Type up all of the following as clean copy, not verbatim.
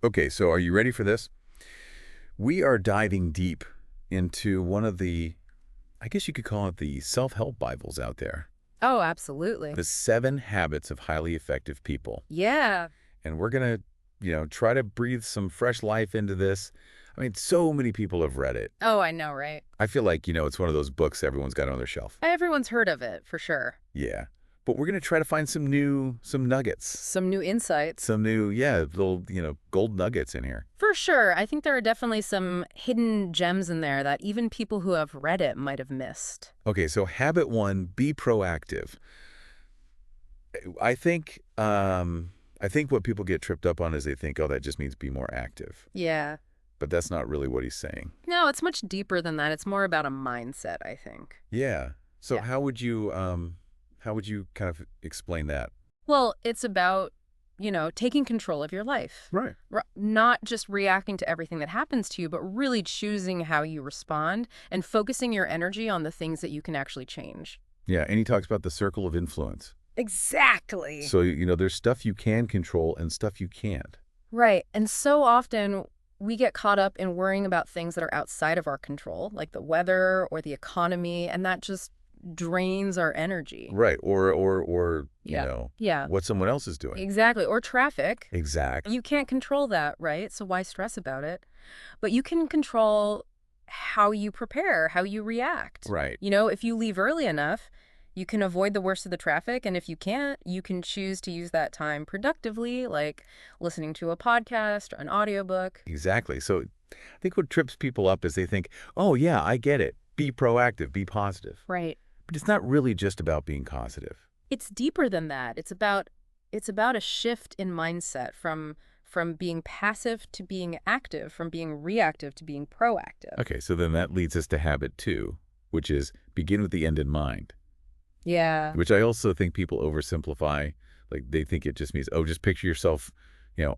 Okay, so are you ready for this? We are diving deep into one of the, I guess you could call it the self-help Bibles out there. Oh, absolutely. The 7 Habits of Highly Effective People. Yeah. And we're going to, try to breathe some fresh life into this. I mean, so many people have read it. Oh, I know, right? I feel like, it's one of those books everyone's got on their shelf. Everyone's heard of it, for sure. Yeah. But we're going to try to find some nuggets. Some new insights. Some new, yeah, little, gold nuggets in here. For sure. I think there are definitely some hidden gems in there that even people who have read it might have missed. Okay, so habit 1, be proactive. I think what people get tripped up on is they think, oh, that just means be more active. Yeah. But that's not really what he's saying. No, it's much deeper than that. It's more about a mindset, I think. Yeah. So Yeah. how would you kind of explain that? Well, it's about, taking control of your life. Right. Not just reacting to everything that happens to you, but really choosing how you respond and focusing your energy on the things that you can actually change. Yeah, and he talks about the circle of influence. Exactly. So, there's stuff you can control and stuff you can't. Right. And so often we get caught up in worrying about things that are outside of our control, like the weather or the economy, and that just drains our energy. Right. Or Yeah. what someone else is doing. Exactly. Or traffic. Exactly. You can't control that, right? So why stress about it? But you can control how you prepare, how you react. Right. If you leave early enough, you can avoid the worst of the traffic. And if you can't, you can choose to use that time productively, like listening to a podcast or an audiobook. Exactly. So I think what trips people up is they think, oh, yeah, I get it. Be proactive, be positive. Right. But it's not really just about being positive. It's deeper than that. It's about a shift in mindset from being passive to being active, from being reactive to being proactive. Okay, so then that leads us to habit 2, which is begin with the end in mind. Yeah. Which I also think people oversimplify. Like they think it just means, oh, just picture yourself,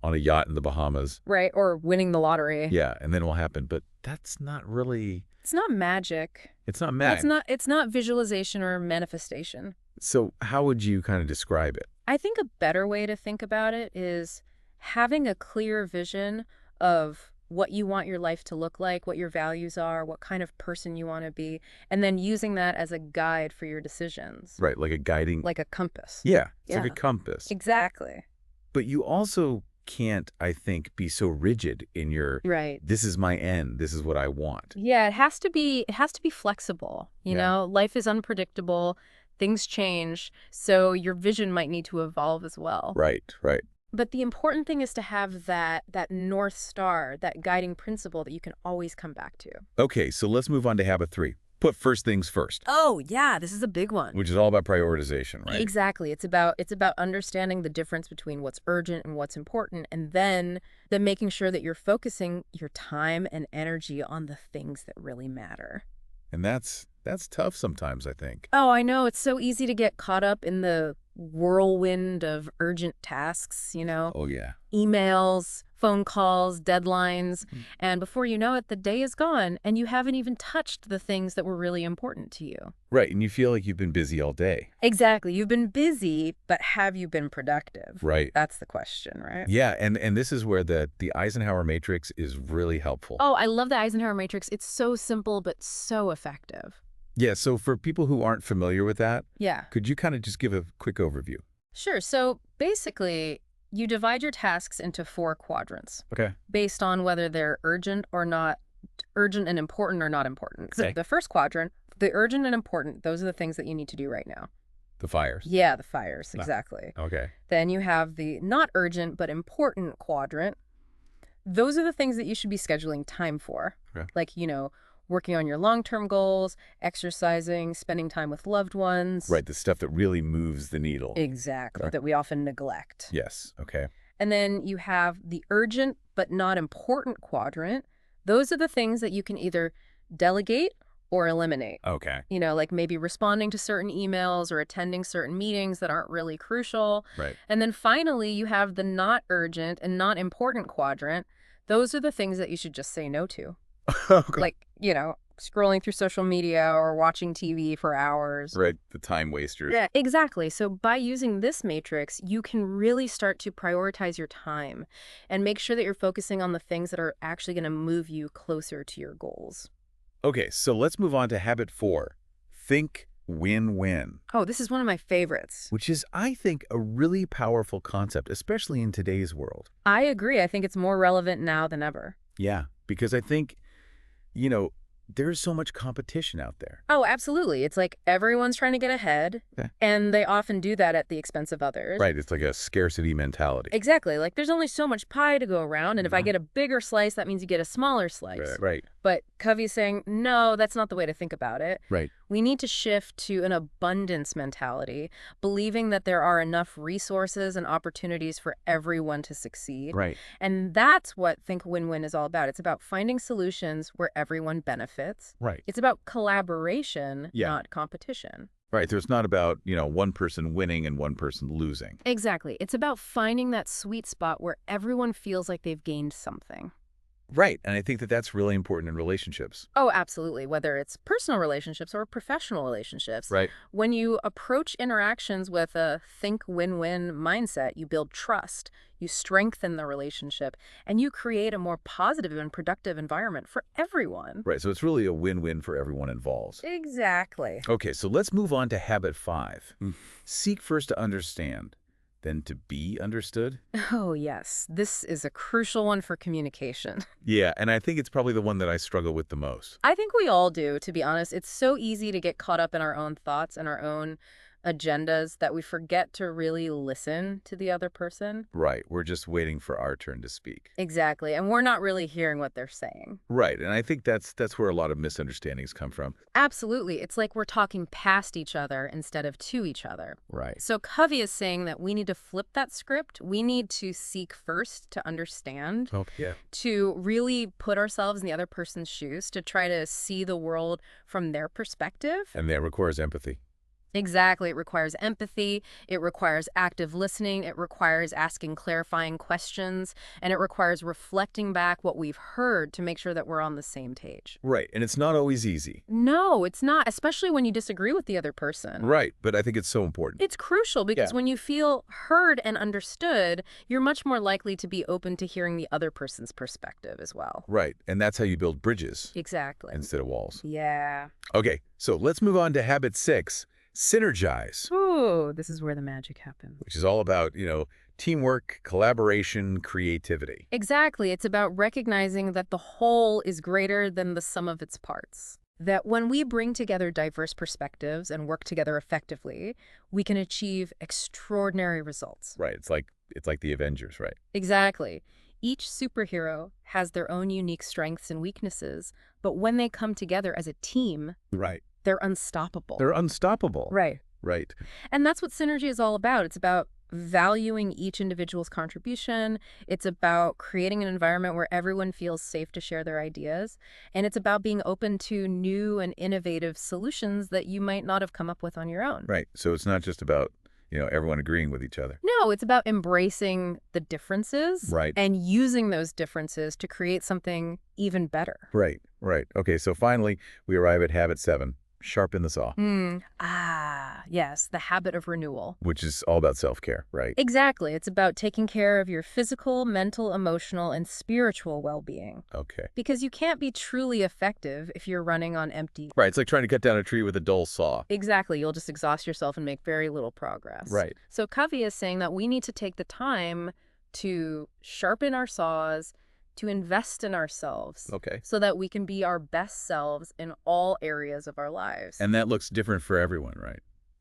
on a yacht in the Bahamas. Right. Or winning the lottery. Yeah, and then it will happen. But that's not really... It's not magic. It's not magic. It's not visualization or manifestation. So how would you kind of describe it? I think a better way to think about it is having a clear vision of what you want your life to look like, what your values are, what kind of person you want to be, and then using that as a guide for your decisions. Right, like a guiding... Like a compass. Yeah, it's Yeah. like a compass. Exactly. But you also can't, I think, be so rigid in your, Right. this is my end, this is what I want. Yeah, it has to be flexible. You Yeah. know, life is unpredictable, things change, so your vision might need to evolve as well. Right, right. But the important thing is to have that North Star, that guiding principle that you can always come back to. Okay, so let's move on to habit 3. Put first things first, Oh, yeah, this is a big one. which is all about prioritization, right? Exactly. It's about understanding the difference between what's urgent and what's important, and then making sure that you're focusing your time and energy on the things that really matter. And that's tough sometimes, I think. Oh, I know. It's so easy to get caught up in the whirlwind of urgent tasks, Oh, yeah. emails, phone calls, deadlines. And before you know it, the day is gone and you haven't even touched the things that were really important to you. Right, and you feel like you've been busy all day. Exactly. You've been busy, but have you been productive? Right. That's the question, right? Yeah, and this is where the Eisenhower matrix is really helpful. Oh, I love the Eisenhower matrix. It's so simple, but so effective. Yeah, so for people who aren't familiar with that, Yeah. could you kind of just give a quick overview? Sure. So basically, you divide your tasks into 4 quadrants Okay. based on whether they're urgent or not, urgent and important or not important. So Okay. the first quadrant, the urgent and important, those are the things that you need to do right now. The fires. Yeah, the fires, Ah. exactly. Okay. Then you have the not urgent but important quadrant. Those are the things that you should be scheduling time for. Okay. Like, working on your long-term goals, exercising, spending time with loved ones. Right, the stuff that really moves the needle. Exactly, Okay. that we often neglect. Yes, okay. And then you have the urgent but not important quadrant. Those are the things that you can either delegate or eliminate. Okay. Like maybe responding to certain emails or attending certain meetings that aren't really crucial. Right. And then finally, you have the not urgent and not important quadrant. Those are the things that you should just say no to. Okay. Like, scrolling through social media or watching TV for hours. Right, the time wasters. Yeah, exactly. So by using this matrix, you can really start to prioritize your time and make sure that you're focusing on the things that are actually going to move you closer to your goals. Okay, so let's move on to habit 4. Think win-win, Oh, this is one of my favorites. which is, I think, a really powerful concept, especially in today's world. I agree. I think it's more relevant now than ever. Yeah, because I think, there's so much competition out there. Oh, absolutely. It's like everyone's trying to get ahead, Okay. and they often do that at the expense of others. Right, it's like a scarcity mentality. Exactly. Like there's only so much pie to go around, and if I get a bigger slice, that means you get a smaller slice. Right, But Covey's saying, no, that's not the way to think about it. right. We need to shift to an abundance mentality, believing that there are enough resources and opportunities for everyone to succeed. Right. And that's what Think Win-Win is all about. It's about finding solutions where everyone benefits. Right. It's about collaboration, Yeah. not competition. Right. So it's not about, one person winning and one person losing. Exactly. It's about finding that sweet spot where everyone feels like they've gained something. Right. And I think that that's really important in relationships. Oh, absolutely. Whether it's personal relationships or professional relationships. Right. When you approach interactions with a think win-win mindset, you build trust, you strengthen the relationship, and you create a more positive and productive environment for everyone. Right. So it's really a win-win for everyone involved. Exactly. Okay. So let's move on to habit 5. Seek first to understand, then to be understood. Oh, yes. This is a crucial one for communication. Yeah. And I think it's probably the one that I struggle with the most. I think we all do, to be honest. It's so easy to get caught up in our own thoughts and our own agendas that we forget to really listen to the other person. Right. We're just waiting for our turn to speak. Exactly. And we're not really hearing what they're saying. Right. And I think that's where a lot of misunderstandings come from. Absolutely. It's like we're talking past each other instead of to each other. Right. So Covey is saying that we need to flip that script. We need to seek first to understand, Oh, yeah. to really put ourselves in the other person's shoes, to try to see the world from their perspective. And that requires empathy. Exactly. It requires empathy. It requires active listening. It requires asking clarifying questions. And it requires reflecting back what we've heard to make sure that we're on the same page. Right. And it's not always easy. No, it's not, especially when you disagree with the other person. Right. But I think it's so important. It's crucial because Yeah. when you feel heard and understood, you're much more likely to be open to hearing the other person's perspective as well. Right. And that's how you build bridges Exactly. instead of walls. Yeah. Okay. So let's move on to habit 6, synergize, Ooh, this is where the magic happens. which is all about, teamwork, collaboration, creativity. Exactly. It's about recognizing that the whole is greater than the sum of its parts. That when we bring together diverse perspectives and work together effectively, we can achieve extraordinary results. Right. It's like the Avengers, right? Exactly. Each superhero has their own unique strengths and weaknesses, but when they come together as a team, Right. they're unstoppable. They're unstoppable. Right. Right. And that's what synergy is all about. It's about valuing each individual's contribution. It's about creating an environment where everyone feels safe to share their ideas. And it's about being open to new and innovative solutions that you might not have come up with on your own. Right. So it's not just about, everyone agreeing with each other. No, it's about embracing the differences Right. and using those differences to create something even better. Right. Right. Okay. So finally, we arrive at habit 7, sharpen the saw, Yes, the habit of renewal. which is all about self-care, right? Exactly. It's about taking care of your physical, mental, emotional, and spiritual well-being. Okay. Because you can't be truly effective if you're running on empty. Right. It's like trying to cut down a tree with a dull saw. Exactly. You'll just exhaust yourself and make very little progress. Right. So Covey is saying that we need to take the time to sharpen our saws, to invest in ourselves, Okay. so that we can be our best selves in all areas of our lives. And that looks different for everyone, right?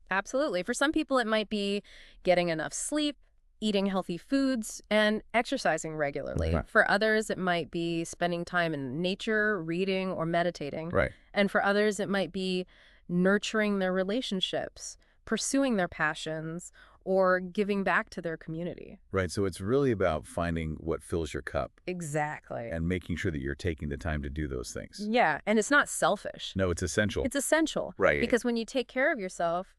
Absolutely. For some people, it might be getting enough sleep, eating healthy foods, and exercising regularly. Right. For others, it might be spending time in nature, reading, or meditating. Right. And for others, it might be nurturing their relationships, pursuing their passions, or giving back to their community. Right. So it's really about finding what fills your cup Exactly. and making sure that you're taking the time to do those things. Yeah, and it's not selfish. No, it's essential. It's essential. Right. Because when you take care of yourself,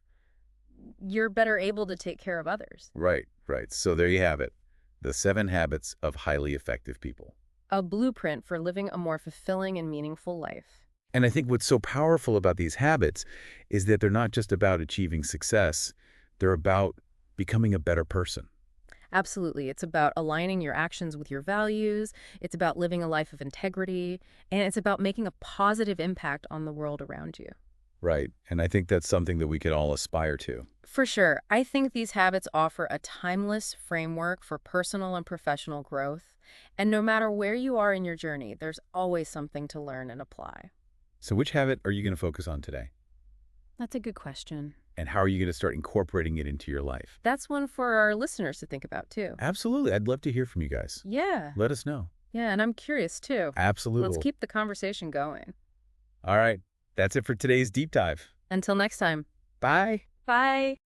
you're better able to take care of others. Right. Right. So there you have it. The 7 habits of highly effective people. A blueprint for living a more fulfilling and meaningful life. And I think what's so powerful about these habits is that they're not just about achieving success, they're about becoming a better person. Absolutely. It's about aligning your actions with your values, it's about living a life of integrity, and it's about making a positive impact on the world around you. Right. And I think that's something that we could all aspire to. For sure, I think these habits offer a timeless framework for personal and professional growth. And no matter where you are in your journey, there's always something to learn and apply. So which habit are you going to focus on today? That's a good question. And how are you going to start incorporating it into your life? That's one for our listeners to think about, too. Absolutely. I'd love to hear from you guys. Yeah. Let us know. Yeah, and I'm curious, too. Let's Absolutely. keep the conversation going. All right. That's it for today's deep dive. Until next time. Bye. Bye.